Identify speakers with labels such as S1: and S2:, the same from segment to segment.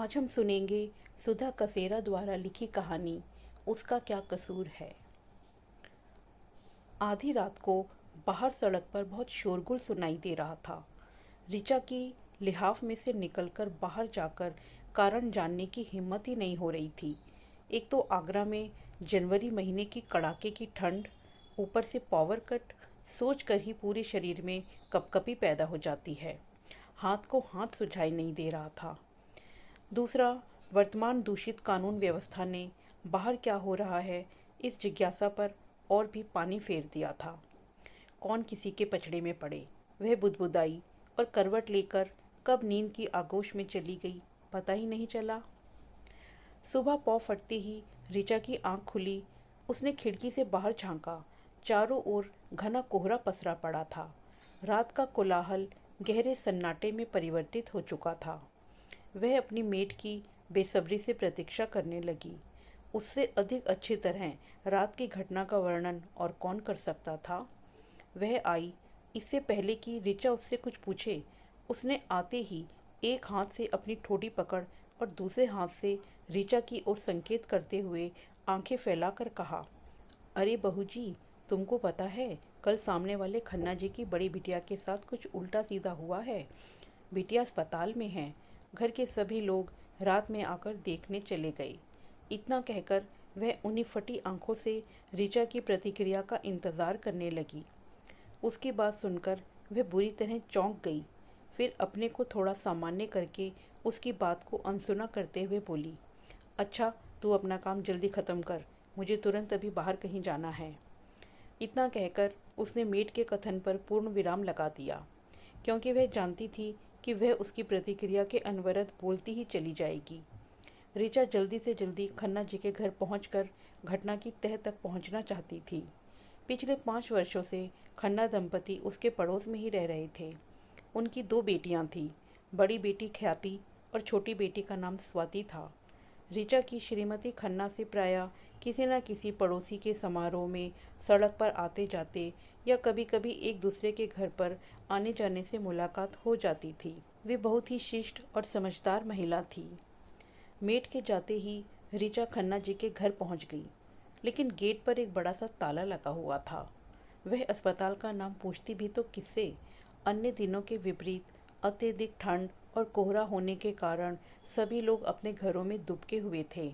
S1: आज हम सुनेंगे सुधा कसेरा द्वारा लिखी कहानी उसका क्या कसूर है। आधी रात को बाहर सड़क पर बहुत शोरगुल सुनाई दे रहा था। ऋचा की लिहाफ में से निकलकर बाहर जाकर कारण जानने की हिम्मत ही नहीं हो रही थी। एक तो आगरा में जनवरी महीने की कड़ाके की ठंड, ऊपर से पावर कट, सोच कर ही पूरे शरीर में कपकपी पैदा हो जाती है। हाथ को हाथ सुझाई नहीं दे रहा था। दूसरा, वर्तमान दूषित कानून व्यवस्था ने बाहर क्या हो रहा है इस जिज्ञासा पर और भी पानी फेर दिया था। कौन किसी के पचड़े में पड़े, वह बुदबुदाई और करवट लेकर कब नींद की आगोश में चली गई, पता ही नहीं चला। सुबह पौ फटते ही ऋचा की आंख खुली। उसने खिड़की से बाहर झांका। चारों ओर घना कोहरा पसरा पड़ा था। रात का कोलाहल गहरे सन्नाटे में परिवर्तित हो चुका था। वह अपनी मेट की बेसब्री से प्रतीक्षा करने लगी। उससे अधिक अच्छी तरह रात की घटना का वर्णन और कौन कर सकता था। वह आई इससे पहले कि ऋचा उससे कुछ पूछे। उसने आते ही एक हाथ से अपनी ठोड़ी पकड़ और दूसरे हाथ से ऋचा की ओर संकेत करते हुए आंखें फैलाकर कहा, अरे बहू जी, तुमको पता है कल सामने वाले खन्ना जी की बड़ी बिटिया के साथ कुछ उल्टा सीधा हुआ है। बिटिया अस्पताल में है। घर के सभी लोग रात में आकर देखने चले गए। इतना कहकर वह उन्हीं फटी आंखों से ऋचा की प्रतिक्रिया का इंतज़ार करने लगी। उसकी बात सुनकर वह बुरी तरह चौंक गई। फिर अपने को थोड़ा सामान्य करके उसकी बात को अनसुना करते हुए बोली, अच्छा तू अपना काम जल्दी ख़त्म कर, मुझे तुरंत अभी बाहर कहीं जाना है। इतना कहकर उसने मेट के कथन पर पूर्ण विराम लगा दिया, क्योंकि वह जानती थी कि वह उसकी प्रतिक्रिया के अनवरत बोलती ही चली जाएगी। ऋचा जल्दी से जल्दी खन्ना जी के घर पहुंचकर घटना की तह तक पहुंचना चाहती थी। पिछले 5 वर्षों से खन्ना दंपति उसके पड़ोस में ही रह रहे थे। उनकी 2 बेटियां थीं। बड़ी बेटी ख्याति और छोटी बेटी का नाम स्वाति था। ऋचा की श्रीमती खन्ना से प्रायः किसी न किसी पड़ोसी के समारोह में, सड़क पर आते जाते या कभी कभी एक दूसरे के घर पर आने जाने से मुलाकात हो जाती थी। वे बहुत ही शिष्ट और समझदार महिला थी। मेट के जाते ही ऋचा खन्ना जी के घर पहुंच गई, लेकिन गेट पर एक बड़ा सा ताला लगा हुआ था। वह अस्पताल का नाम पूछती भी तो किससे। अन्य दिनों के विपरीत अत्यधिक ठंड और कोहरा होने के कारण सभी लोग अपने घरों में दुबके हुए थे।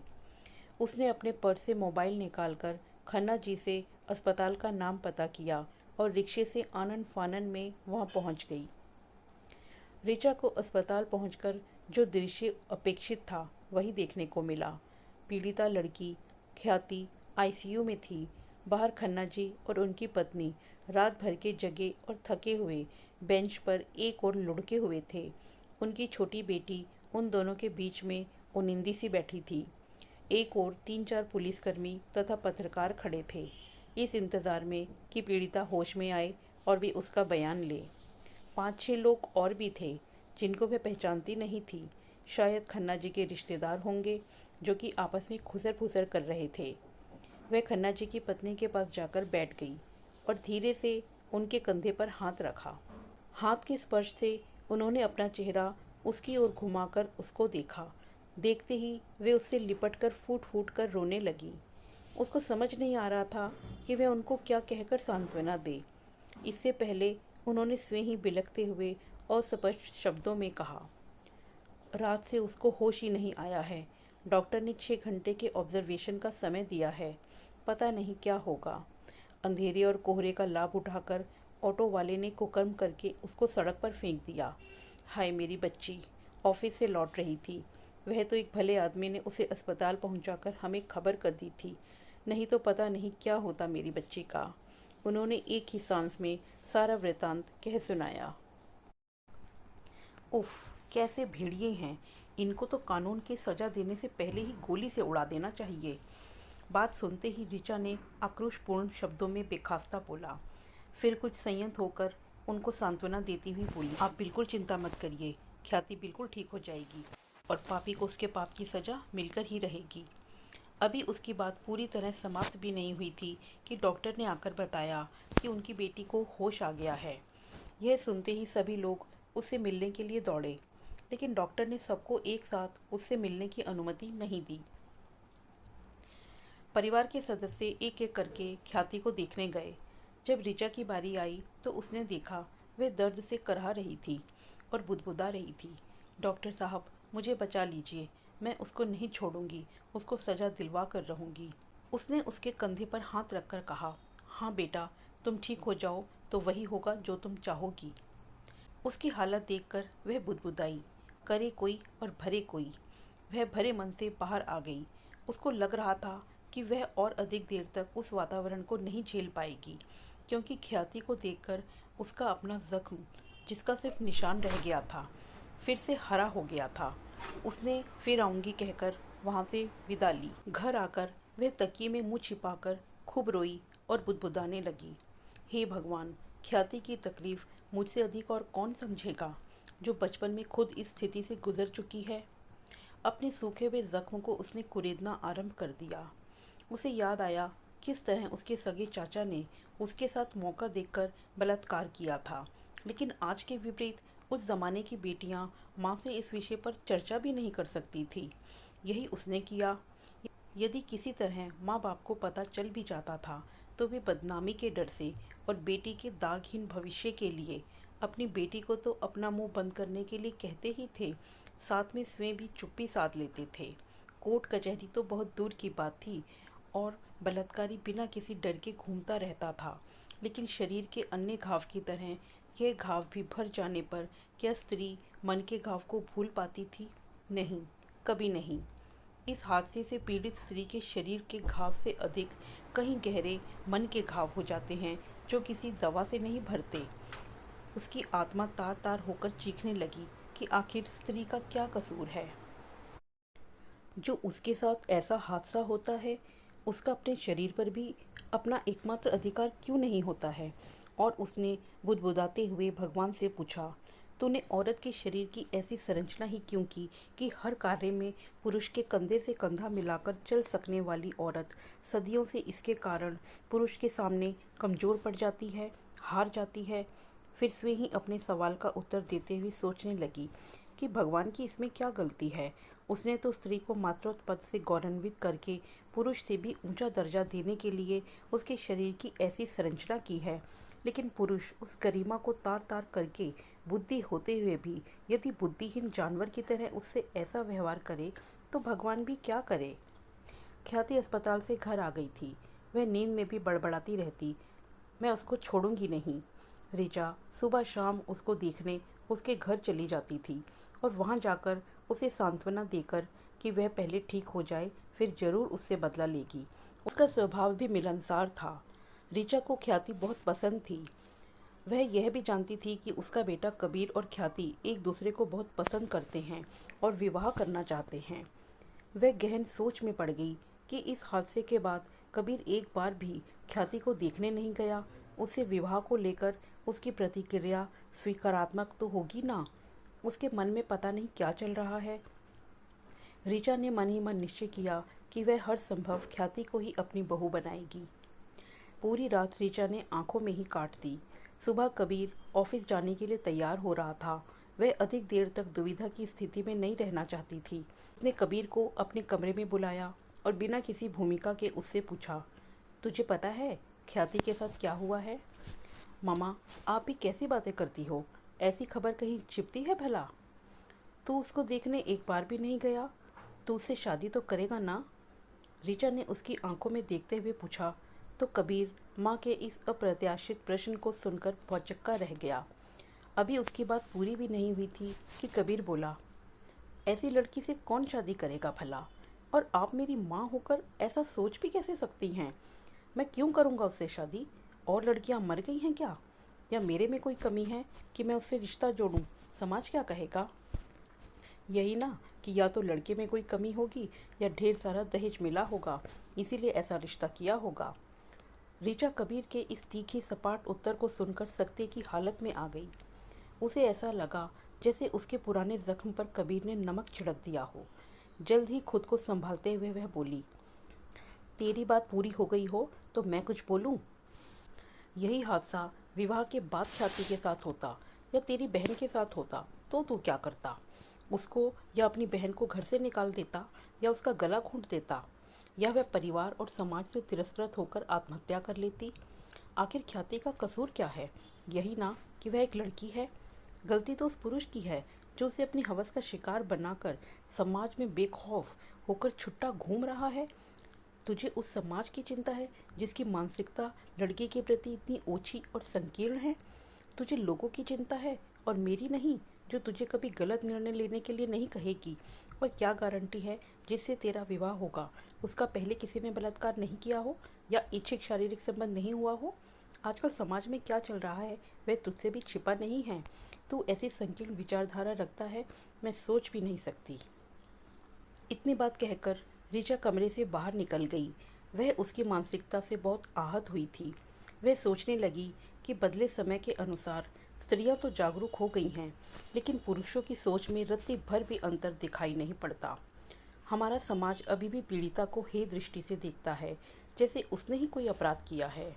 S1: उसने अपने पर्स से मोबाइल निकालकर खन्ना जी से अस्पताल का नाम पता किया और रिक्शे से आनन फानन में वहां पहुंच गई। ऋचा को अस्पताल पहुंचकर जो दृश्य अपेक्षित था वही देखने को मिला। पीड़िता लड़की ख्याति आईसीयू में थी। बाहर खन्ना जी और उनकी पत्नी रात भर के जगे और थके हुए बेंच पर एक और लुढ़के हुए थे। उनकी छोटी बेटी उन दोनों के बीच में उनिंदी सी बैठी थी। एक और 3-4 पुलिसकर्मी तथा पत्रकार खड़े थे, इस इंतज़ार में कि पीड़िता होश में आए और भी उसका बयान ले। 5-6 लोग और भी थे जिनको वह पहचानती नहीं थी। शायद खन्ना जी के रिश्तेदार होंगे जो कि आपस में खुसर फुसर कर रहे थे। वह खन्ना जी की पत्नी के पास जाकर बैठ गई और धीरे से उनके कंधे पर हाथ रखा। हाथ के स्पर्श से उन्होंने अपना चेहरा उसकी ओर घुमाकर उसको देखा। देखते ही वे उससे लिपट कर फूट फूट कर रोने लगी। उसको समझ नहीं आ रहा था कि वह उनको क्या कहकर सांत्वना दे। इससे पहले उन्होंने स्वयं ही बिलखते हुए अस्पष्ट शब्दों में कहा, रात से उसको होश ही नहीं आया है। डॉक्टर ने 6 घंटे के ऑब्जर्वेशन का समय दिया है। पता नहीं क्या होगा। अंधेरे और कोहरे का लाभ उठाकर ऑटो वाले ने कुकर्म करके उसको सड़क पर फेंक दिया। हाय मेरी बच्ची ऑफिस से लौट रही थी। वह तो एक भले आदमी ने उसे अस्पताल पहुंचाकर हमें खबर कर दी थी, नहीं तो पता नहीं क्या होता मेरी बच्ची का। उन्होंने एक ही सांस में सारा वृतांत कह सुनाया। उफ, कैसे भेड़िए हैं। इनको तो कानून की सज़ा देने से पहले ही गोली से उड़ा देना चाहिए। बात सुनते ही ऋचा ने आक्रोशपूर्ण शब्दों में बेखास्ता बोला। फिर कुछ संयत होकर उनको सांत्वना देती हुई बोली, आप बिल्कुल चिंता मत करिए, ख्याति बिल्कुल ठीक हो जाएगी और पापी को उसके पाप की सज़ा मिलकर ही रहेगी। अभी उसकी बात पूरी तरह समाप्त भी नहीं हुई थी कि डॉक्टर ने आकर बताया कि उनकी बेटी को होश आ गया है। यह सुनते ही सभी लोग उससे मिलने के लिए दौड़े, लेकिन डॉक्टर ने सबको एक साथ उससे मिलने की अनुमति नहीं दी। परिवार के सदस्य एक एक करके ख्याति को देखने गए। जब ऋचा की बारी आई तो उसने देखा वह दर्द से कराह रही थी और बुदबुदा रही थी। डॉक्टर साहब, मुझे बचा लीजिए, मैं उसको नहीं छोड़ूंगी, उसको सजा दिलवा कर रहूंगी। उसने उसके कंधे पर हाथ रखकर कहा, हाँ बेटा, तुम ठीक हो जाओ तो वही होगा जो तुम चाहोगी। उसकी हालत देखकर वह बुदबुदाई, करे कोई और भरे कोई। वह भरे मन से बाहर आ गई। उसको लग रहा था कि वह और अधिक देर तक उस वातावरण को नहीं झेल पाएगी, क्योंकि ख्याति को देखकर उसका अपना जख्म, जिसका सिर्फ निशान रह गया था, फिर से हरा हो गया था। उसने फिर आऊँगी कहकर वहाँ से विदा ली। घर आकर वह तकिए में मुँह छिपाकर खूब रोई और बुदबुदाने लगी, हे भगवान, ख्याति की तकलीफ मुझसे अधिक और कौन समझेगा, जो बचपन में खुद इस स्थिति से गुजर चुकी है। अपने सूखे हुए जख्म को उसने कुरेदना आरंभ कर दिया। उसे याद आया किस तरह उसके सगे चाचा ने उसके साथ मौका देखकर बलात्कार किया था, लेकिन आज के विपरीत उस जमाने की बेटियां माँ से इस विषय पर चर्चा भी नहीं कर सकती थी। यही उसने किया। यदि किसी तरह माँ बाप को पता चल भी जाता था तो वे बदनामी के डर से और बेटी के दागहीन भविष्य के लिए अपनी बेटी को तो अपना मुंह बंद करने के लिए कहते ही थे, साथ में स्वयं भी चुप्पी साध लेते थे। कोर्ट कचहरी तो बहुत दूर की बात थी और बलात्कारी बिना किसी डर के घूमता रहता था। लेकिन शरीर के अन्य घाव की तरह यह घाव भी भर जाने पर क्या स्त्री मन के घाव को भूल पाती थी? नहीं, कभी नहीं। इस हादसे से पीड़ित स्त्री के शरीर के घाव से अधिक कहीं गहरे मन के घाव हो जाते हैं, जो किसी दवा से नहीं भरते। उसकी आत्मा तार तार होकर चीखने लगी कि आखिर स्त्री का क्या कसूर है जो उसके साथ ऐसा हादसा होता है। उसका अपने शरीर पर भी अपना एकमात्र अधिकार क्यों नहीं होता है? और उसने बुदबुदाते हुए भगवान से पूछा, तूने औरत के शरीर की ऐसी संरचना ही क्यों की कि हर कार्य में पुरुष के कंधे से कंधा मिलाकर चल सकने वाली औरत सदियों से इसके कारण पुरुष के सामने कमज़ोर पड़ जाती है, हार जाती है। फिर स्वयं ही अपने सवाल का उत्तर देते हुए सोचने लगी कि भगवान की इसमें क्या गलती है। उसने तो स्त्री को मातृत्व पद से गौरवान्वित करके पुरुष से भी ऊंचा दर्जा देने के लिए उसके शरीर की ऐसी संरचना की है, लेकिन पुरुष उस गरिमा को तार तार करके बुद्धि होते हुए भी यदि बुद्धिहीन जानवर की तरह उससे ऐसा व्यवहार करे तो भगवान भी क्या करे। ख्याति अस्पताल से घर आ गई थी। वह नींद में भी बड़बड़ाती रहती, मैं उसको छोड़ूंगी नहीं। ऋचा सुबह शाम उसको देखने उसके घर चली जाती थी और वहाँ जाकर उसे सांत्वना देकर कि वह पहले ठीक हो जाए, फिर जरूर उससे बदला लेगी। उसका स्वभाव भी मिलनसार था। ऋचा को ख्याति बहुत पसंद थी। वह यह भी जानती थी कि उसका बेटा कबीर और ख्याति एक दूसरे को बहुत पसंद करते हैं और विवाह करना चाहते हैं। वह गहन सोच में पड़ गई कि इस हादसे के बाद कबीर एक बार भी ख्याति को देखने नहीं गया। उससे विवाह को लेकर उसकी प्रतिक्रिया स्वीकारात्मक तो होगी ना। उसके मन में पता नहीं क्या चल रहा है। ऋचा ने मन ही मन निश्चय किया कि वह हर संभव ख्याति को ही अपनी बहू बनाएगी। पूरी रात ऋचा ने आंखों में ही काट दी। सुबह कबीर ऑफिस जाने के लिए तैयार हो रहा था। वह अधिक देर तक दुविधा की स्थिति में नहीं रहना चाहती थी। उसने कबीर को अपने कमरे में बुलाया और बिना किसी भूमिका के उससे पूछा, तुझे पता है ख्याति के साथ क्या हुआ है? मामा, आप भी कैसी बातें करती हो? ऐसी खबर कहीं छिपती है भला? तू उसको देखने एक बार भी नहीं गया, तू उससे शादी तो करेगा ना? ऋचा ने उसकी आंखों में देखते हुए पूछा तो कबीर माँ के इस अप्रत्याशित प्रश्न को सुनकर भौचक्का रह गया। अभी उसकी बात पूरी भी नहीं हुई थी कि कबीर बोला, ऐसी लड़की से कौन शादी करेगा भला? और आप मेरी माँ होकर ऐसा सोच भी कैसे सकती हैं? मैं क्यों करूँगा उससे शादी? और लड़कियाँ मर गई हैं क्या? या मेरे में कोई कमी है कि मैं उससे रिश्ता जोड़ूं? समाज क्या कहेगा? यही ना कि या तो लड़के में कोई कमी होगी या ढेर सारा दहेज मिला होगा, इसीलिए ऐसा रिश्ता किया होगा। ऋचा कबीर के इस तीखी सपाट उत्तर को सुनकर सख्ती की हालत में आ गई। उसे ऐसा लगा जैसे उसके पुराने जख्म पर कबीर ने नमक छिड़क दिया हो। जल्द ही खुद को संभालते हुए वह बोली, तेरी बात पूरी हो गई हो तो मैं कुछ बोलूं? यही हादसा विवाह के बाद ख्याति के साथ होता या तेरी बहन के साथ होता तो तू क्या करता? उसको या अपनी बहन को घर से निकाल देता, या उसका गला घोंट देता, या वह परिवार और समाज से तिरस्कृत होकर आत्महत्या कर लेती। आखिर ख्याति का कसूर क्या है? यही ना कि वह एक लड़की है। गलती तो उस पुरुष की है जो उसे अपनी हवस का शिकार बनाकर समाज में बेखौफ होकर छुट्टा घूम रहा है। तुझे उस समाज की चिंता है जिसकी मानसिकता लड़की के प्रति इतनी ओछी और संकीर्ण है। तुझे लोगों की चिंता है और मेरी नहीं, जो तुझे कभी गलत निर्णय लेने के लिए नहीं कहेगी। और क्या गारंटी है जिससे तेरा विवाह होगा, उसका पहले किसी ने बलात्कार नहीं किया हो या इच्छिक शारीरिक संबंध नहीं हुआ हो। आजकल समाज में क्या चल रहा है वह तुझसे भी छिपा नहीं है। तू ऐसी संकीर्ण विचारधारा रखता है, मैं सोच भी नहीं सकती। इतनी बात कहकर ऋचा कमरे से बाहर निकल गई। वह उसकी मानसिकता से बहुत आहत हुई थी। वह सोचने लगी कि बदले समय के अनुसार स्त्रियां तो जागरूक हो गई हैं, लेकिन पुरुषों की सोच में रत्ती भर भी अंतर दिखाई नहीं पड़ता। हमारा समाज अभी भी पीड़िता को हे दृष्टि से देखता है, जैसे उसने ही कोई अपराध किया है।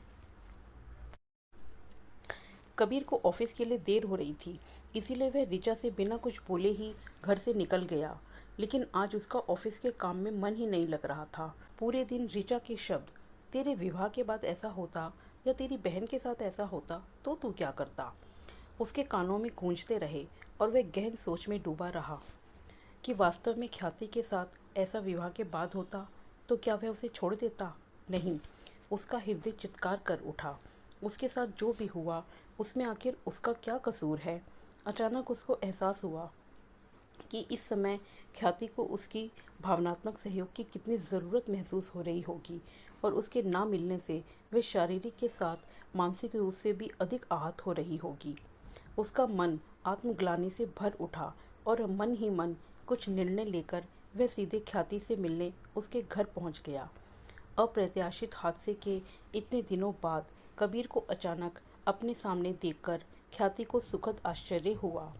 S1: कबीर को ऑफिस के लिए देर हो रही थी, इसीलिए वह ऋचा से बिना कुछ बोले ही घर से निकल गया। लेकिन आज उसका ऑफिस के काम में मन ही नहीं लग रहा था। पूरे दिन ऋचा के शब्द, तेरे विवाह के बाद ऐसा होता या तेरी बहन के साथ ऐसा होता तो तू क्या करता, उसके कानों में गूंजते रहे और वह गहन सोच में डूबा रहा कि वास्तव में ख्याति के साथ ऐसा विवाह के बाद होता तो क्या वह उसे छोड़ देता? नहीं, उसका हृदय चित्कार कर उठा। उसके साथ जो भी हुआ उसमें आखिर उसका क्या कसूर है? अचानक उसको एहसास हुआ कि इस समय ख्याति को उसकी भावनात्मक सहयोग की कितनी ज़रूरत महसूस हो रही होगी, और उसके ना मिलने से वह शारीरिक के साथ मानसिक रूप से भी अधिक आहत हो रही होगी। उसका मन आत्मग्लानि से भर उठा और मन ही मन कुछ निर्णय लेकर वह सीधे ख्याति से मिलने उसके घर पहुंच गया। अप्रत्याशित हादसे के इतने दिनों बाद कबीर को अचानक अपने सामने देखकर ख्याति को सुखद आश्चर्य हुआ।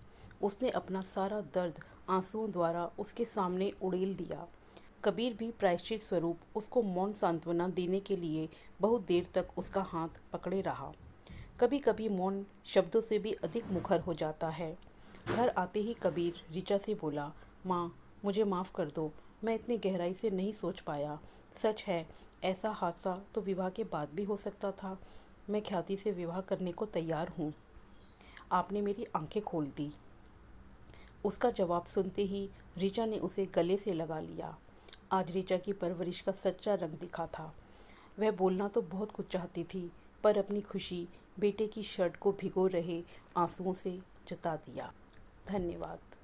S1: उसने अपना सारा दर्द आंसुओं द्वारा उसके सामने उड़ेल दिया। कबीर भी प्रायश्चित स्वरूप उसको मौन सांत्वना देने के लिए बहुत देर तक उसका हाथ पकड़े रहा। कभी कभी मौन शब्दों से भी अधिक मुखर हो जाता है। घर आते ही कबीर ऋचा से बोला, माँ, मुझे माफ़ कर दो, मैं इतनी गहराई से नहीं सोच पाया। सच है, ऐसा हादसा तो विवाह के बाद भी हो सकता था। मैं ख्याति से विवाह करने को तैयार हूँ। आपने मेरी आंखें खोल दी। उसका जवाब सुनते ही ऋचा ने उसे गले से लगा लिया। आज ऋचा की परवरिश का सच्चा रंग दिखा था। वह बोलना तो बहुत कुछ चाहती थी, पर अपनी खुशी बेटे की शर्ट को भिगो रहे आंसुओं से जता दिया। धन्यवाद।